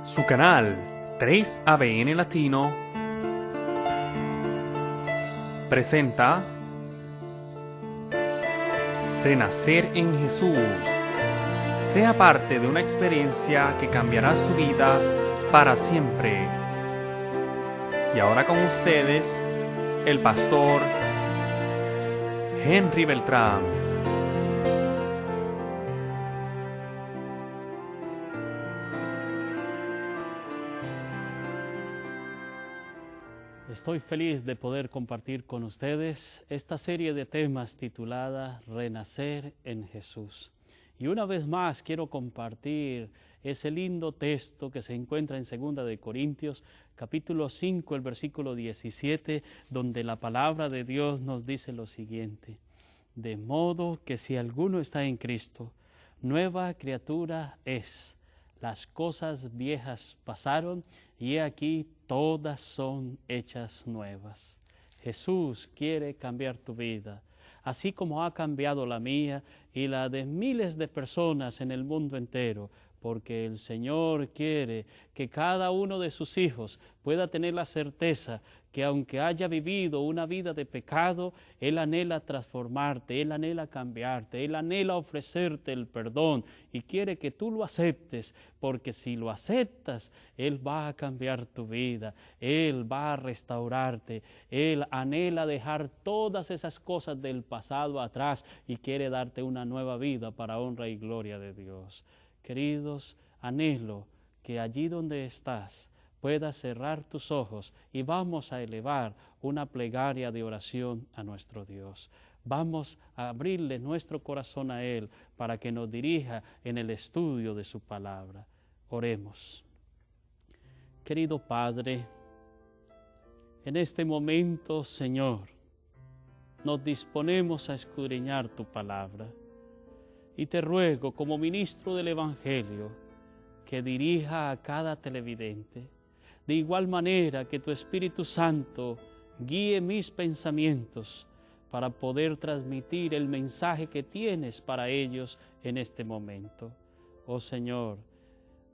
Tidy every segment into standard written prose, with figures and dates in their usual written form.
Su canal 3ABN Latino presenta Renacer en Jesús. Sea parte de una experiencia que cambiará su vida para siempre. Y ahora con ustedes, el pastor Henry Beltrán. Estoy feliz de poder compartir con ustedes esta serie de temas titulada Renacer en Jesús. Y una vez más quiero compartir ese lindo texto que se encuentra en 2 de Corintios, capítulo 5, el versículo 17, donde la palabra de Dios nos dice lo siguiente: de modo que si alguno está en Cristo, nueva criatura es. Las cosas viejas pasaron y he aquí todas son hechas nuevas. Jesús quiere cambiar tu vida, así como ha cambiado la mía y la de miles de personas en el mundo entero, porque el Señor quiere que cada uno de sus hijos pueda tener la certeza que aunque haya vivido una vida de pecado, Él anhela transformarte, Él anhela cambiarte, Él anhela ofrecerte el perdón y quiere que tú lo aceptes, porque si lo aceptas, Él va a cambiar tu vida, Él va a restaurarte, Él anhela dejar todas esas cosas del pasado atrás y quiere darte una nueva vida para honra y gloria de Dios. Queridos, anhelo que allí donde estás puedas cerrar tus ojos y vamos a elevar una plegaria de oración a nuestro Dios. Vamos a abrirle nuestro corazón a Él para que nos dirija en el estudio de su palabra. Oremos. Querido Padre, en este momento, Señor, nos disponemos a escudriñar tu palabra. Y te ruego, como ministro del Evangelio, que dirija a cada televidente, de igual manera que tu Espíritu Santo guíe mis pensamientos para poder transmitir el mensaje que tienes para ellos en este momento. Oh Señor,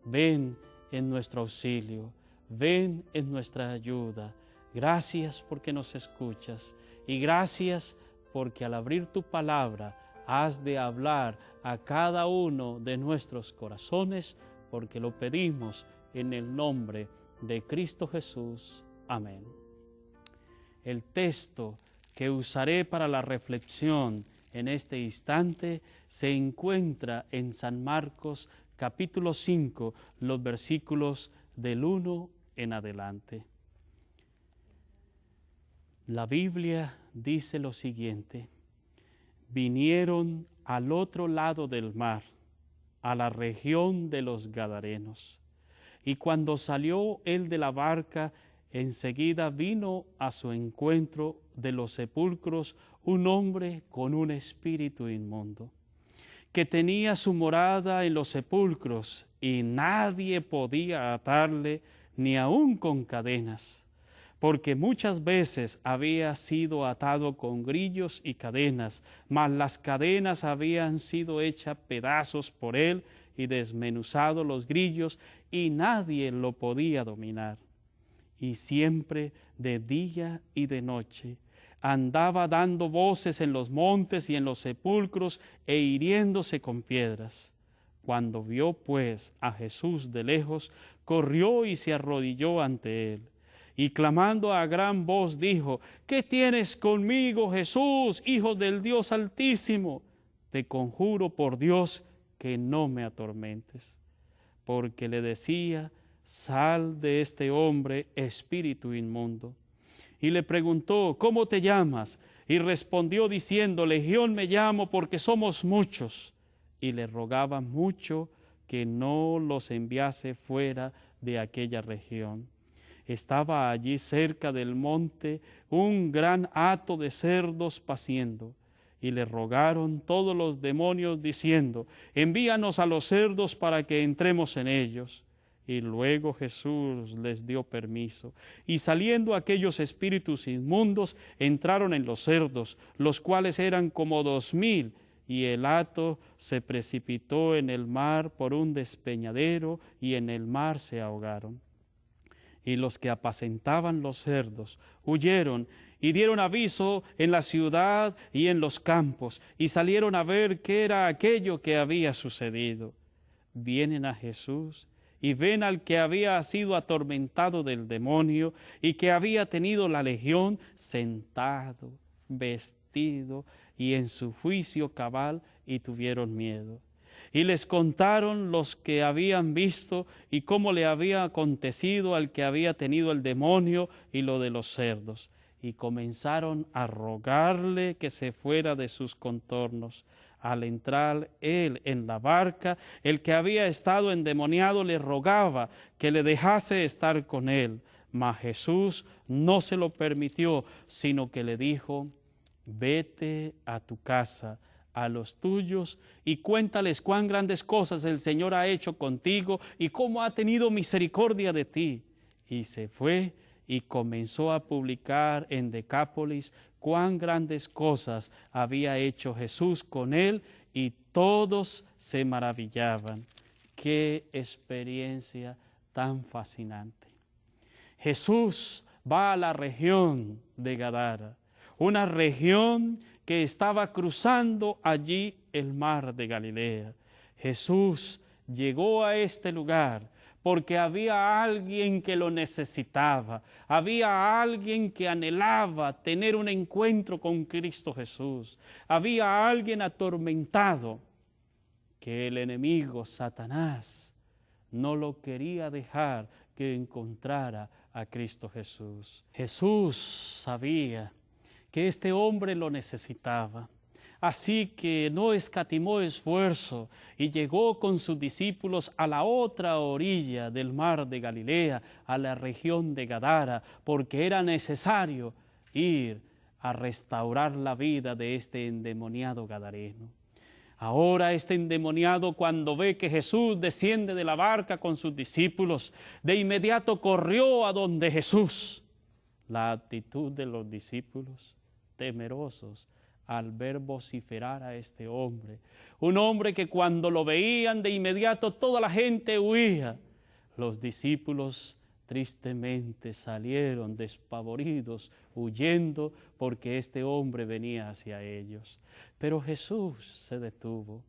ven en nuestro auxilio, ven en nuestra ayuda. Gracias porque nos escuchas y gracias porque al abrir tu palabra has de hablar a cada uno de nuestros corazones, porque lo pedimos en el nombre de Cristo Jesús. Amén. El texto que usaré para la reflexión en este instante se encuentra en San Marcos capítulo 5, los versículos del 1 en adelante. La Biblia dice lo siguiente: vinieron al otro lado del mar, a la región de los Gadarenos. Y cuando salió él de la barca, enseguida vino a su encuentro de los sepulcros un hombre con un espíritu inmundo, que tenía su morada en los sepulcros, y nadie podía atarle ni aun con cadenas, porque muchas veces había sido atado con grillos y cadenas, mas las cadenas habían sido hechas pedazos por él y desmenuzado los grillos, y nadie lo podía dominar. Y siempre de día y de noche andaba dando voces en los montes y en los sepulcros e hiriéndose con piedras. Cuando vio pues a Jesús de lejos, corrió y se arrodilló ante él. Y clamando a gran voz dijo: ¿Qué tienes conmigo, Jesús, Hijo del Dios Altísimo? Te conjuro por Dios que no me atormentes. Porque le decía: sal de este hombre, espíritu inmundo. Y le preguntó: ¿cómo te llamas? Y respondió diciendo: Legión me llamo, porque somos muchos. Y le rogaba mucho que no los enviase fuera de aquella región. Estaba allí cerca del monte un gran hato de cerdos paciendo, y le rogaron todos los demonios diciendo: envíanos a los cerdos para que entremos en ellos. Y luego Jesús les dio permiso, y saliendo aquellos espíritus inmundos entraron en los cerdos, los cuales eran como 2000, y el hato se precipitó en el mar por un despeñadero, y en el mar se ahogaron. Y los que apacentaban los cerdos huyeron y dieron aviso en la ciudad y en los campos, y salieron a ver qué era aquello que había sucedido. Vienen a Jesús y ven al que había sido atormentado del demonio y que había tenido la legión sentado, vestido y en su juicio cabal, y tuvieron miedo. Y les contaron los que habían visto y cómo le había acontecido al que había tenido el demonio y lo de los cerdos. Y comenzaron a rogarle que se fuera de sus contornos. Al entrar él en la barca, el que había estado endemoniado le rogaba que le dejase estar con él. Mas Jesús no se lo permitió, sino que le dijo: vete a tu casa, a los tuyos, y cuéntales cuán grandes cosas el Señor ha hecho contigo y cómo ha tenido misericordia de ti. Y se fue y comenzó a publicar en Decápolis cuán grandes cosas había hecho Jesús con él, y todos se maravillaban. ¡Qué experiencia tan fascinante! Jesús va a la región de Gadara, una región que estaba cruzando allí el mar de Galilea. Jesús llegó a este lugar porque había alguien que lo necesitaba, había alguien que anhelaba tener un encuentro con Cristo Jesús, había alguien atormentado que el enemigo Satanás no lo quería dejar que encontrara a Cristo Jesús. Jesús sabía que este hombre lo necesitaba. Así que no escatimó esfuerzo y llegó con sus discípulos a la otra orilla del mar de Galilea, a la región de Gadara, porque era necesario ir a restaurar la vida de este endemoniado gadareno. Ahora este endemoniado, cuando ve que Jesús desciende de la barca con sus discípulos, de inmediato corrió a donde Jesús. La actitud de los discípulos, temerosos al ver vociferar a este hombre, un hombre que cuando lo veían de inmediato toda la gente huía. Los discípulos tristemente salieron despavoridos, huyendo, porque este hombre venía hacia ellos. Pero Jesús se detuvo,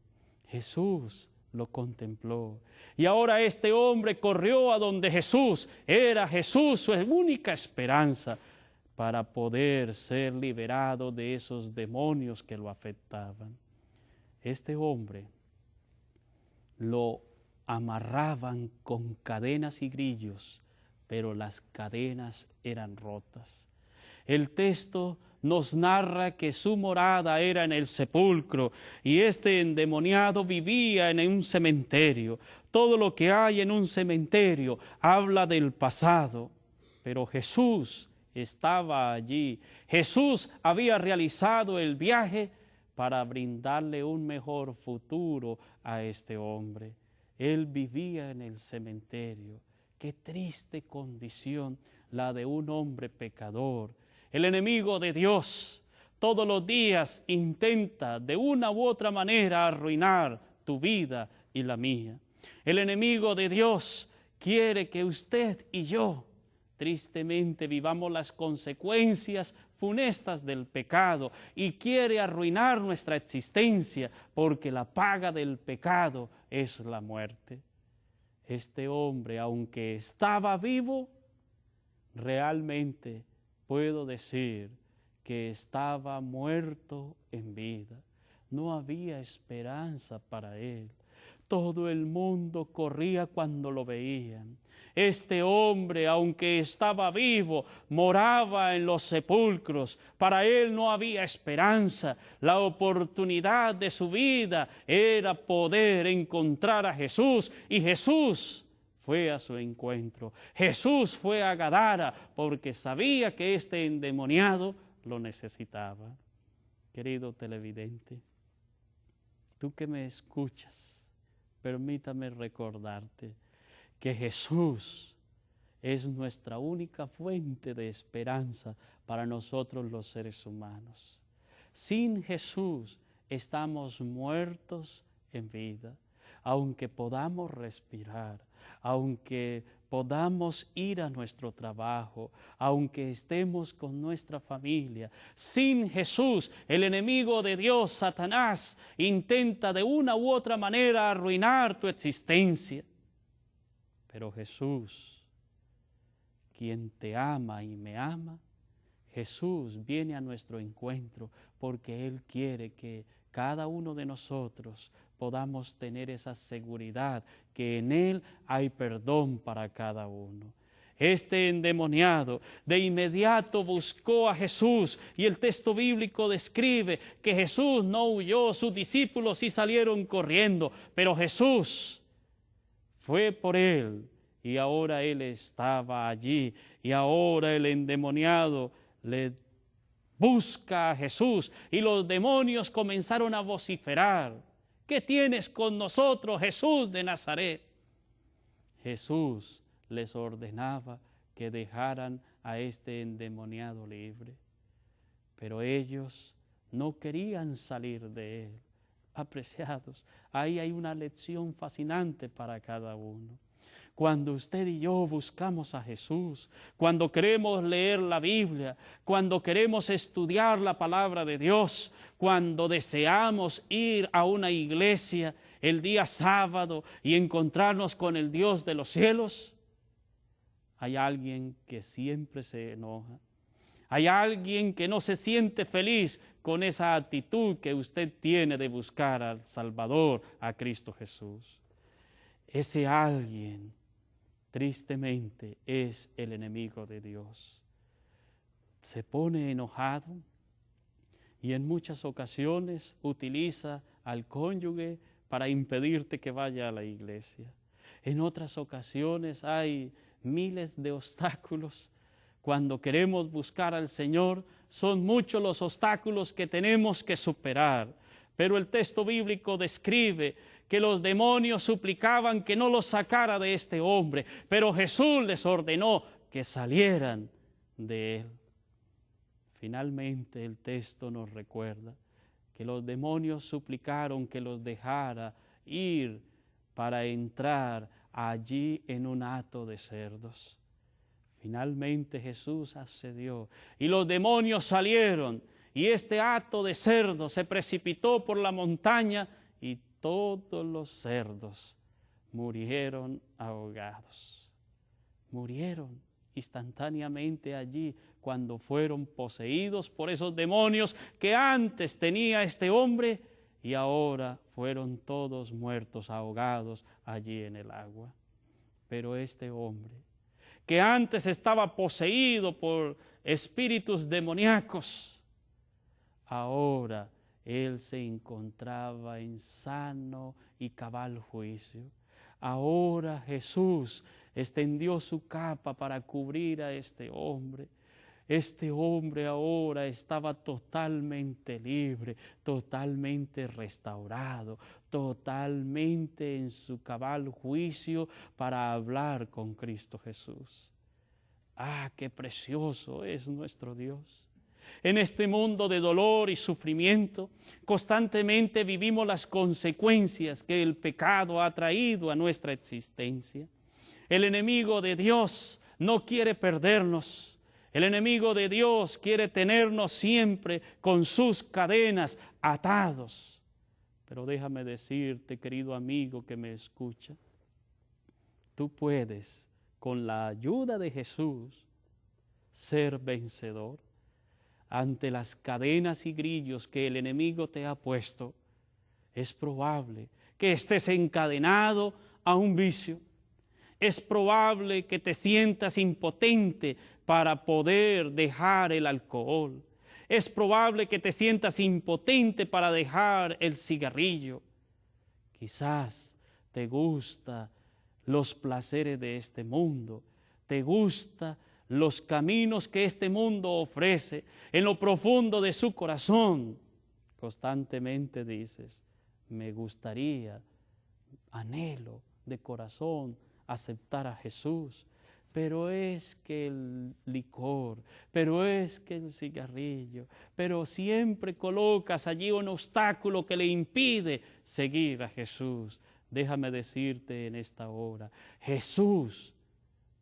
Jesús lo contempló, y ahora este hombre corrió a donde Jesús. Era Jesús su única esperanza para poder ser liberado de esos demonios que lo afectaban. Este hombre lo amarraban con cadenas y grillos, pero las cadenas eran rotas. El texto nos narra que su morada era en el sepulcro y este endemoniado vivía en un cementerio. Todo lo que hay en un cementerio habla del pasado, pero Jesús estaba allí. Jesús había realizado el viaje para brindarle un mejor futuro a este hombre. Él vivía en el cementerio. Qué triste condición la de un hombre pecador. El enemigo de Dios todos los días intenta de una u otra manera arruinar tu vida y la mía. El enemigo de Dios quiere que usted y yo tristemente vivamos las consecuencias funestas del pecado y quiere arruinar nuestra existencia, porque la paga del pecado es la muerte. Este hombre, aunque estaba vivo, realmente puedo decir que estaba muerto en vida. No había esperanza para él. Todo el mundo corría cuando lo veían. Este hombre, aunque estaba vivo, moraba en los sepulcros. Para él no había esperanza. La oportunidad de su vida era poder encontrar a Jesús, y Jesús fue a su encuentro. Jesús fue a Gadara porque sabía que este endemoniado lo necesitaba. Querido televidente, tú que me escuchas, permítame recordarte que Jesús es nuestra única fuente de esperanza para nosotros los seres humanos. Sin Jesús estamos muertos en vida. Aunque podamos respirar, aunque podamos ir a nuestro trabajo, aunque estemos con nuestra familia, sin Jesús, el enemigo de Dios, Satanás, intenta de una u otra manera arruinar tu existencia. Pero Jesús, quien te ama y me ama, Jesús viene a nuestro encuentro porque Él quiere que cada uno de nosotros podamos tener esa seguridad que en Él hay perdón para cada uno. Este endemoniado de inmediato buscó a Jesús y el texto bíblico describe que Jesús no huyó, sus discípulos sí salieron corriendo, pero Jesús fue por él y ahora él estaba allí y ahora el endemoniado le busca a Jesús y los demonios comenzaron a vociferar. ¿Qué tienes con nosotros, Jesús de Nazaret? Jesús les ordenaba que dejaran a este endemoniado libre, pero ellos no querían salir de él. Apreciados, ahí hay una lección fascinante para cada uno. Cuando usted y yo buscamos a Jesús, cuando queremos leer la Biblia, cuando queremos estudiar la palabra de Dios, cuando deseamos ir a una iglesia el día sábado y encontrarnos con el Dios de los cielos, hay alguien que siempre se enoja. Hay alguien que no se siente feliz con esa actitud que usted tiene de buscar al Salvador, a Cristo Jesús. Ese alguien, tristemente, es el enemigo de Dios. Se pone enojado y en muchas ocasiones utiliza al cónyuge para impedirte que vaya a la iglesia. En otras ocasiones hay miles de obstáculos. Cuando queremos buscar al Señor, son muchos los obstáculos que tenemos que superar. Pero el texto bíblico describe que los demonios suplicaban que no los sacara de este hombre, pero Jesús les ordenó que salieran de él. Finalmente el texto nos recuerda que los demonios suplicaron que los dejara ir para entrar allí en un hato de cerdos. Finalmente Jesús accedió y los demonios salieron y este hato de cerdos se precipitó por la montaña y todos los cerdos murieron ahogados. Murieron instantáneamente allí cuando fueron poseídos por esos demonios que antes tenía este hombre y ahora fueron todos muertos, ahogados allí en el agua. Pero este hombre, que antes estaba poseído por espíritus demoníacos, ahora él se encontraba en sano y cabal juicio. Ahora Jesús extendió su capa para cubrir a este hombre. Este hombre ahora estaba totalmente libre, totalmente restaurado, totalmente en su cabal juicio para hablar con Cristo Jesús. ¡Ah, qué precioso es nuestro Dios! En este mundo de dolor y sufrimiento, constantemente vivimos las consecuencias que el pecado ha traído a nuestra existencia. El enemigo de Dios no quiere perdernos. El enemigo de Dios quiere tenernos siempre con sus cadenas atados. Pero déjame decirte, querido amigo que me escucha, tú puedes, con la ayuda de Jesús, ser vencedor ante las cadenas y grillos que el enemigo te ha puesto. Es probable que estés encadenado a un vicio. Es probable que te sientas impotente para poder dejar el alcohol. Es probable que te sientas impotente para dejar el cigarrillo. Quizás te gustan los placeres de este mundo, te gustan los caminos que este mundo ofrece. En lo profundo de su corazón, constantemente dices, me gustaría, anhelo de corazón aceptar a Jesús, pero es que el licor, pero es que el cigarrillo, pero siempre colocas allí un obstáculo que le impide seguir a Jesús. Déjame decirte en esta hora, Jesús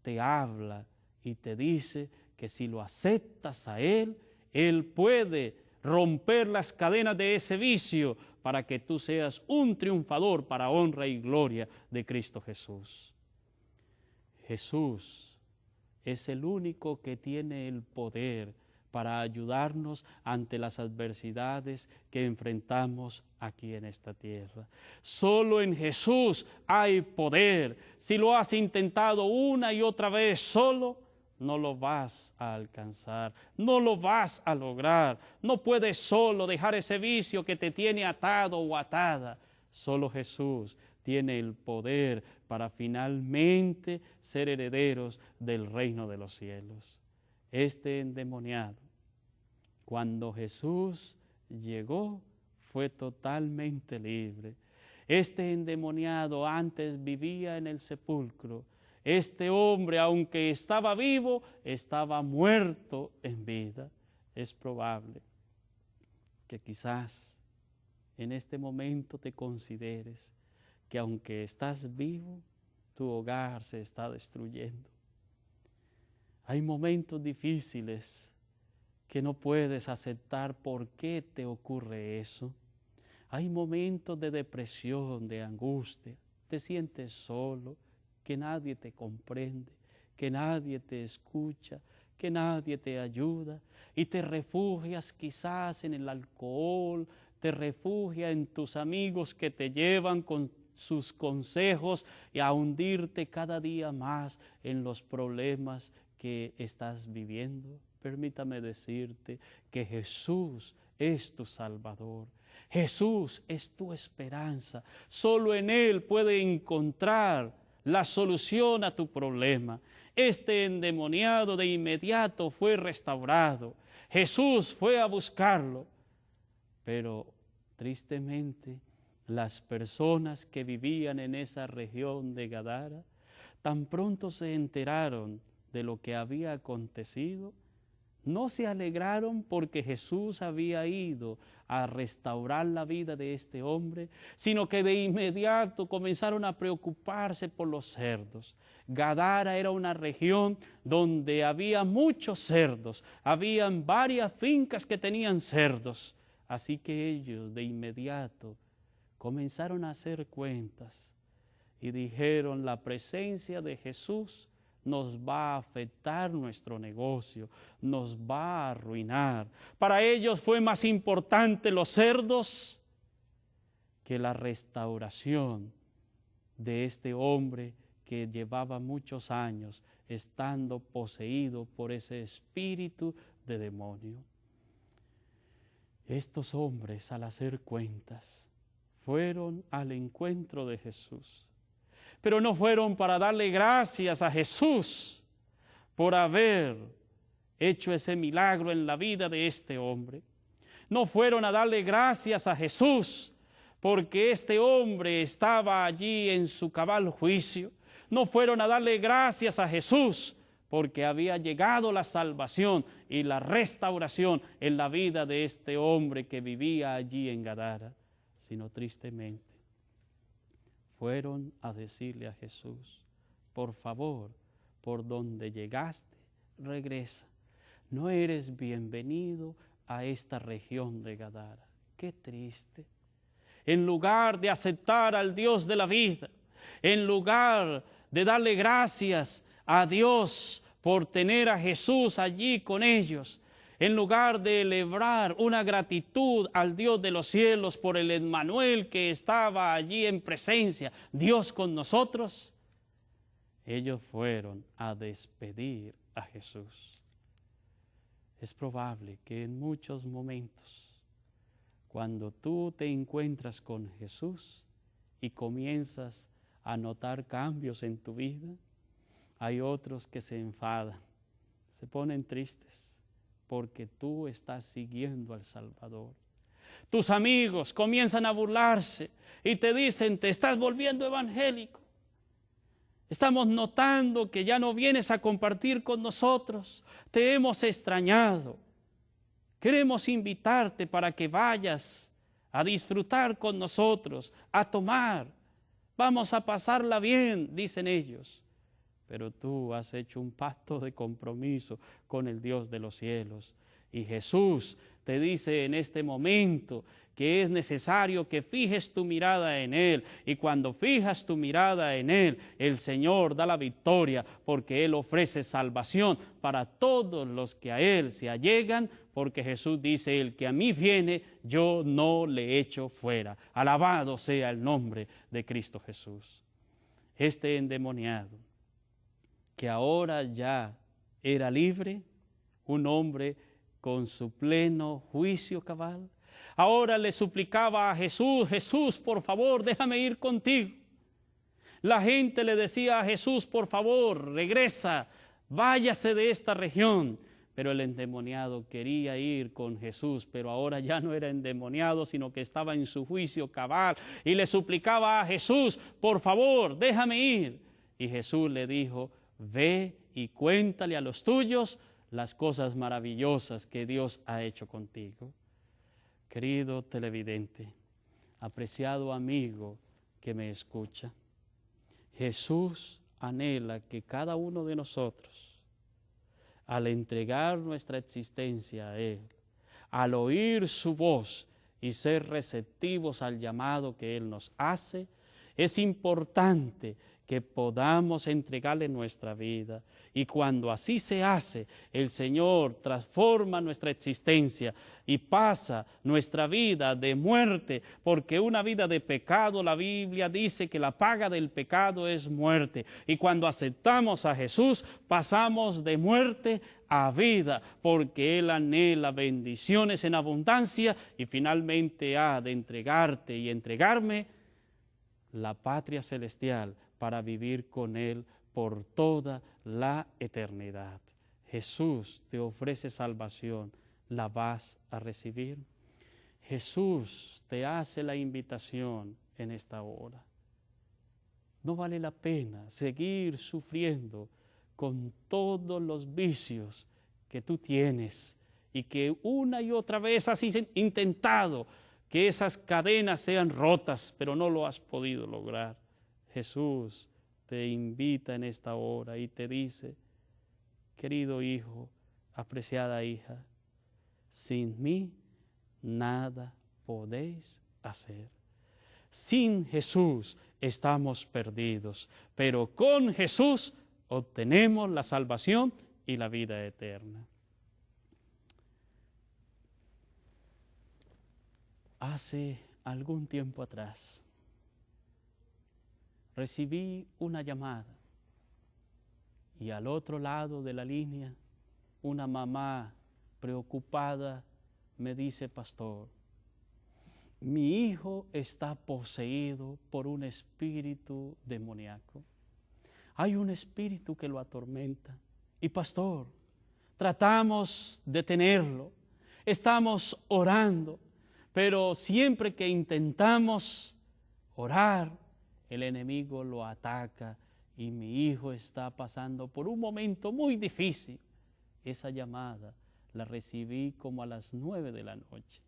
te habla y te dice que si lo aceptas a Él, Él puede romper las cadenas de ese vicio para que tú seas un triunfador para honra y gloria de Cristo Jesús. Jesús es el único que tiene el poder para ayudarnos ante las adversidades que enfrentamos aquí en esta tierra. Solo en Jesús hay poder. Si lo has intentado una y otra vez solo, no lo vas a alcanzar, no lo vas a lograr. No puedes solo dejar ese vicio que te tiene atado o atada. Solo Jesús tiene el poder para finalmente ser herederos del reino de los cielos. Este endemoniado, cuando Jesús llegó, fue totalmente libre. Este endemoniado antes vivía en el sepulcro. Este hombre, aunque estaba vivo, estaba muerto en vida. Es probable que quizás en este momento te consideres que aunque estás vivo, tu hogar se está destruyendo. Hay momentos difíciles que no puedes aceptar por qué te ocurre eso. Hay momentos de depresión, de angustia. Te sientes solo, que nadie te comprende, que nadie te escucha, que nadie te ayuda, y te refugias quizás en el alcohol, te refugias en tus amigos que te llevan con sus consejos y a hundirte cada día más en los problemas que estás viviendo. Permítame decirte que Jesús es tu Salvador. Jesús es tu esperanza. Solo en Él puedes encontrar la solución a tu problema. Este endemoniado de inmediato fue restaurado. Jesús fue a buscarlo. Pero tristemente, las personas que vivían en esa región de Gadara, tan pronto se enteraron de lo que había acontecido, no se alegraron porque Jesús había ido a restaurar la vida de este hombre, sino que de inmediato comenzaron a preocuparse por los cerdos. Gadara era una región donde había muchos cerdos, habían varias fincas que tenían cerdos, así que ellos de inmediato comenzaron a hacer cuentas y dijeron: la presencia de Jesús nos va a afectar nuestro negocio, nos va a arruinar. Para ellos fue más importante los cerdos que la restauración de este hombre que llevaba muchos años estando poseído por ese espíritu de demonio. Estos hombres, al hacer cuentas, fueron al encuentro de Jesús. Pero no fueron para darle gracias a Jesús por haber hecho ese milagro en la vida de este hombre. No fueron a darle gracias a Jesús porque este hombre estaba allí en su cabal juicio. No fueron a darle gracias a Jesús porque había llegado la salvación y la restauración en la vida de este hombre que vivía allí en Gadara, sino tristemente fueron a decirle a Jesús: por favor, por donde llegaste, regresa. No eres bienvenido a esta región de Gadara. Qué triste. En lugar de aceptar al Dios de la vida, en lugar de darle gracias a Dios por tener a Jesús allí con ellos, en lugar de celebrar una gratitud al Dios de los cielos por el Emmanuel que estaba allí en presencia, Dios con nosotros, ellos fueron a despedir a Jesús. Es probable que en muchos momentos, cuando tú te encuentras con Jesús y comienzas a notar cambios en tu vida, hay otros que se enfadan, se ponen tristes, porque tú estás siguiendo al Salvador. Tus amigos comienzan a burlarse y te dicen: te estás volviendo evangélico. Estamos notando que ya no vienes a compartir con nosotros. Te hemos extrañado. Queremos invitarte para que vayas a disfrutar con nosotros, a tomar. Vamos a pasarla bien, dicen ellos. Pero tú has hecho un pacto de compromiso con el Dios de los cielos. Y Jesús te dice en este momento que es necesario que fijes tu mirada en Él. Y cuando fijas tu mirada en Él, el Señor da la victoria, porque Él ofrece salvación para todos los que a Él se allegan, porque Jesús dice, el que a mí viene, yo no le echo fuera. Alabado sea el nombre de Cristo Jesús. Este endemoniado, que ahora ya era libre, un hombre con su pleno juicio cabal, ahora le suplicaba a Jesús, Jesús, por favor, déjame ir contigo. La gente le decía a Jesús, por favor, regresa, váyase de esta región. Pero el endemoniado quería ir con Jesús, pero ahora ya no era endemoniado, sino que estaba en su juicio cabal y le suplicaba a Jesús, por favor, déjame ir. Y Jesús le dijo, ve y cuéntale a los tuyos las cosas maravillosas que Dios ha hecho contigo. Querido televidente, apreciado amigo que me escucha, Jesús anhela que cada uno de nosotros, al entregar nuestra existencia a Él, al oír su voz y ser receptivos al llamado que Él nos hace, es importante que podamos entregarle nuestra vida. Y cuando así se hace, el Señor transforma nuestra existencia y pasa nuestra vida de muerte, porque una vida de pecado, la Biblia dice que la paga del pecado es muerte. Y cuando aceptamos a Jesús, pasamos de muerte a vida, porque Él anhela bendiciones en abundancia y finalmente ha de entregarte y entregarme la patria celestial para vivir con Él por toda la eternidad. Jesús te ofrece salvación, ¿la vas a recibir? Jesús te hace la invitación en esta hora. No vale la pena seguir sufriendo con todos los vicios que tú tienes y que una y otra vez has intentado que esas cadenas sean rotas, pero no lo has podido lograr. Jesús te invita en esta hora y te dice, querido hijo, apreciada hija, sin mí nada podéis hacer. Sin Jesús estamos perdidos, pero con Jesús obtenemos la salvación y la vida eterna. Hace algún tiempo atrás, recibí una llamada y al otro lado de la línea, una mamá preocupada me dice, pastor, mi hijo está poseído por un espíritu demoníaco. Hay un espíritu que lo atormenta. Y pastor, tratamos de detenerlo, estamos orando, pero siempre que intentamos orar, el enemigo lo ataca y mi hijo está pasando por un momento muy difícil. Esa llamada la recibí como a las 9 de la noche.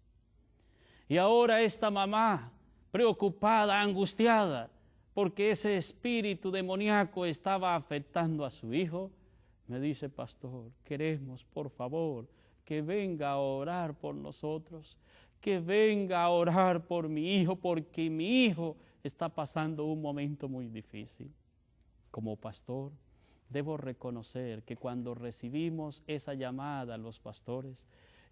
Y ahora esta mamá, preocupada, angustiada, porque ese espíritu demoníaco estaba afectando a su hijo, me dice, pastor, queremos por favor que venga a orar por nosotros, que venga a orar por mi hijo, porque mi hijo está pasando un momento muy difícil. Como pastor, debo reconocer que cuando recibimos esa llamada los pastores,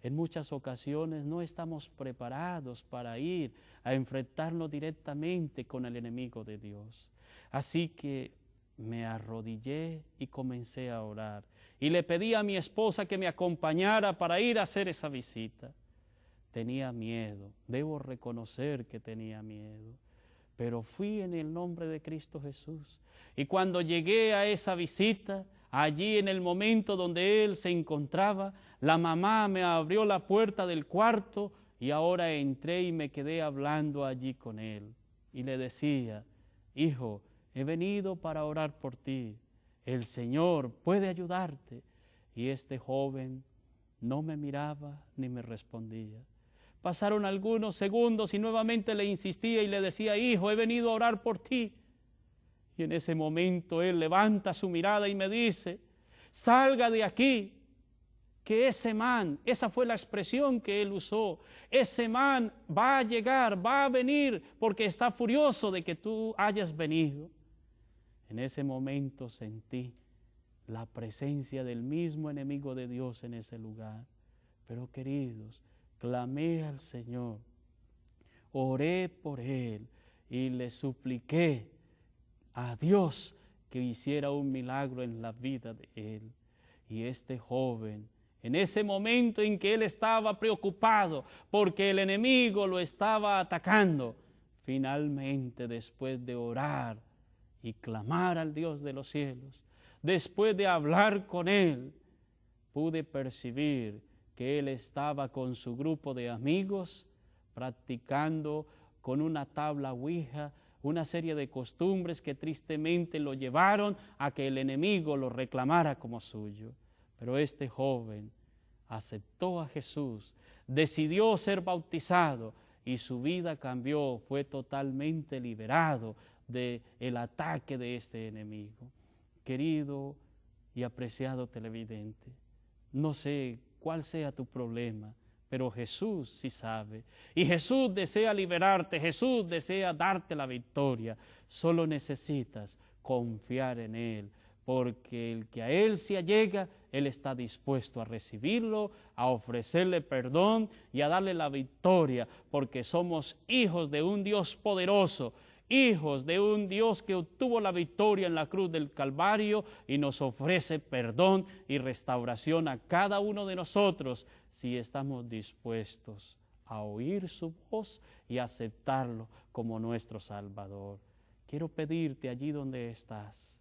en muchas ocasiones no estamos preparados para ir a enfrentarnos directamente con el enemigo de Dios. Así que me arrodillé y comencé a orar. Y le pedí a mi esposa que me acompañara para ir a hacer esa visita. Tenía miedo, debo reconocer que tenía miedo. Pero fui en el nombre de Cristo Jesús. Y cuando llegué a esa visita, allí en el momento donde él se encontraba, la mamá me abrió la puerta del cuarto y ahora entré y me quedé hablando allí con él. Y le decía, hijo, he venido para orar por ti, el Señor puede ayudarte. Y este joven no me miraba ni me respondía. Pasaron algunos segundos y nuevamente le insistía y le decía, hijo, he venido a orar por ti. Y en ese momento él levanta su mirada y me dice, salga de aquí, que ese man, esa fue la expresión que él usó, ese man va a llegar, va a venir, porque está furioso de que tú hayas venido. En ese momento sentí la presencia del mismo enemigo de Dios en ese lugar. Pero queridos, clamé al Señor, oré por él y le supliqué a Dios que hiciera un milagro en la vida de él. Y este joven, en ese momento en que él estaba preocupado porque el enemigo lo estaba atacando, finalmente después de orar y clamar al Dios de los cielos, después de hablar con él, pude percibir que él estaba con su grupo de amigos practicando con una tabla ouija una serie de costumbres que tristemente lo llevaron a que el enemigo lo reclamara como suyo. Pero este joven aceptó a Jesús, decidió ser bautizado y su vida cambió, fue totalmente liberado del ataque de este enemigo. Querido y apreciado televidente, no sé cuál sea tu problema, pero Jesús sí sabe. Y Jesús desea liberarte, Jesús desea darte la victoria. Solo necesitas confiar en Él, porque el que a Él se allega, Él está dispuesto a recibirlo, a ofrecerle perdón y a darle la victoria, porque somos hijos de un Dios poderoso, hijos de un Dios que obtuvo la victoria en la cruz del Calvario y nos ofrece perdón y restauración a cada uno de nosotros si estamos dispuestos a oír su voz y aceptarlo como nuestro Salvador. Quiero pedirte allí donde estás,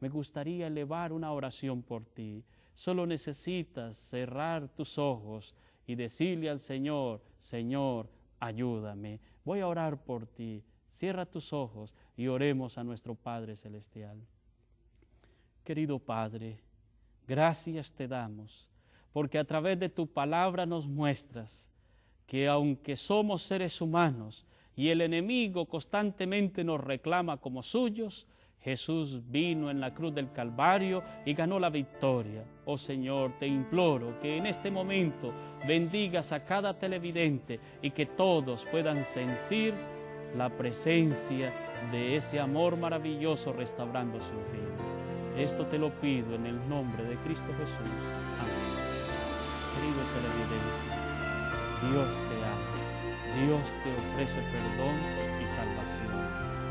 me gustaría elevar una oración por ti. Solo necesitas cerrar tus ojos y decirle al Señor, Señor, ayúdame. Voy a orar por ti. Cierra tus ojos y oremos a nuestro Padre Celestial. Querido Padre, gracias te damos, porque a través de tu palabra nos muestras que aunque somos seres humanos y el enemigo constantemente nos reclama como suyos, Jesús vino en la cruz del Calvario y ganó la victoria. Oh Señor, te imploro que en este momento bendigas a cada televidente y que todos puedan sentir la presencia de ese amor maravilloso restaurando sus vidas. Esto te lo pido en el nombre de Cristo Jesús. Amén. Querido televidente, Dios te ama, Dios te ofrece perdón y salvación.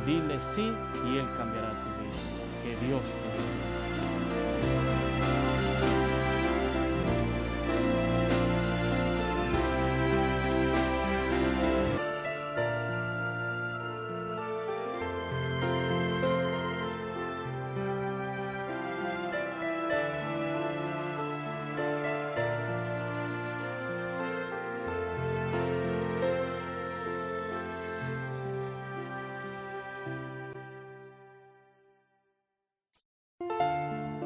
Dile sí y Él cambiará tu vida. Que Dios te bendiga.